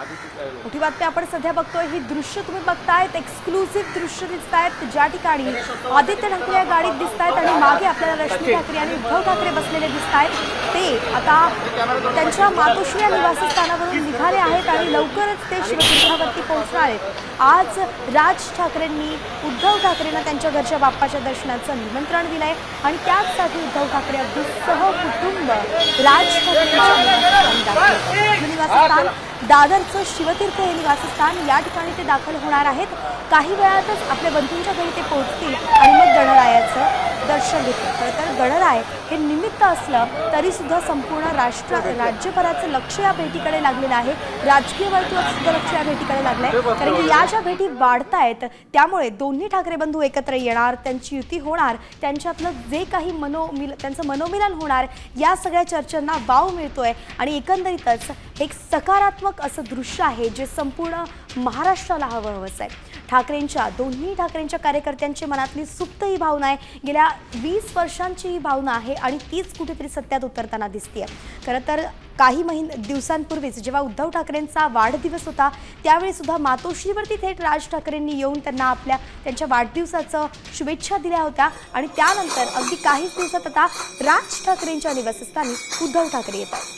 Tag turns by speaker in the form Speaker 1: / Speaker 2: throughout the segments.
Speaker 1: मोठी बातमी आपण सध्या बघतोय, ही दृश्य तुम्ही बघतायत, एक्सक्लुसिव्ह दृश्य दिसतायत, ज्या ठिकाणी आदित्य ठाकरे या गाडीत दिसतायत आणि मागे आपल्याला रश्मी ठाकरे आणि उद्धव ठाकरे बसलेले दिसतायत। ते आता त्यांच्या मातोश्री या निवासस्थानावरून निघाले आहेत आणि लवकरच ते शिवतीर्थावरती पोहोचणार आहेत। आज राज ठाकरेंनी उद्धव ठाकरेंना त्यांच्या घरच्या बाप्पाच्या दर्शनाचं निमंत्रण दिलंय आणि त्याचसाठी उद्धव ठाकरे अगदी सहकुटुंब राज ठाकरे निवासस्थान दादरचं शिवतीर्थ हे निवासस्थान या ठिकाणी ते दाखल होणार आहेत। काही वेळातच आपल्या बंधूंच्या घरी ते पोहोचतील आणि मग गणरायाचं दर्शन घेतील। खरं तर गणराय हे निमित्त असलं तरी सुद्धा संपूर्ण राज्यभराचं लक्ष या भेटीकडे लागलेलं आहे। राजकीय वर्तुळात सुद्धा लक्ष या भेटीकडे लागलंय, कारण की या ज्या भेटी वाढतायत त्यामुळे दोन्ही ठाकरे बंधू एकत्र येणार, त्यांची युती होणार, त्यांच्यातलं जे काही त्यांचं मनोमिलन होणार, या सगळ्या चर्चांना वाव मिळतोय आणि एकंदरीतच एक सकारात्मक असं दृश्य आहे जे संपूर्ण महाराष्ट्राला हवंहवंच आहे। दोन्ही ठाकरेंच्या कार्यकर्त्यांची मनातली सुप्त ही भावना आहे, गेल्या 20 वर्षांची ही भावना आहे आणि तीच कुठेतरी सत्यात उतरताना दिसतेय। खरं तर काही दिवसांपूर्वीच जेव्हा उद्धव ठाकरेंचा वाढदिवस होता त्यावेळी सुद्धा मातोश्रीवरती थेट राज ठाकरेंनी येऊन त्यांना त्यांच्या वाढदिवसाचं शुभेच्छा दिल्या होत्या आणि त्यानंतर अगदी काहीच दिवसात आता राज ठाकरेंच्या निवासस्थानी उद्धव ठाकरे येतात।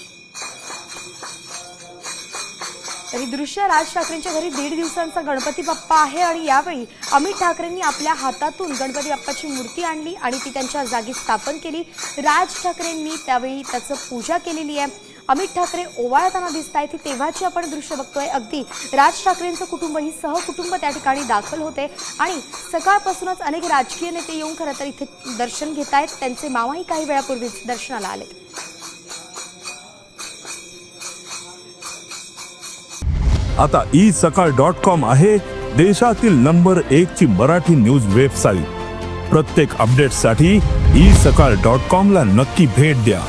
Speaker 1: तरी दृश्य राज ठाकरेंच्या घरी 1.5 दिवसांचा गणपती बाप्पा आहे आणि यावेळी अमित ठाकरेंनी आपल्या हातातून गणपती बाप्पाची मूर्ती आणली आणि ती त्यांच्या जागी स्थापन केली। राज ठाकरेंनी त्यावेळी त्याचं पूजा केलेली आहे। अमित ठाकरे ओवाळताना दिसत आहेत, तेव्हाची आपण दृश्य बघतोय। अगदी राज ठाकरेंचं कुटुंब ही सहकुटुंब त्या ठिकाणी दाखल होते आणि सकाळपासूनच अनेक राजकीय नेते येऊन खरं तर इथे दर्शन घेत आहेत। त्यांचे मामाही काही वेळापूर्वीच दर्शनाला आले।
Speaker 2: आता isakal.com आहे देशातील नंबर 1 ची मराठी न्यूज वेबसाईट। प्रत्येक अपडेटसाठी isakal.com ला नक्की भेट द्या।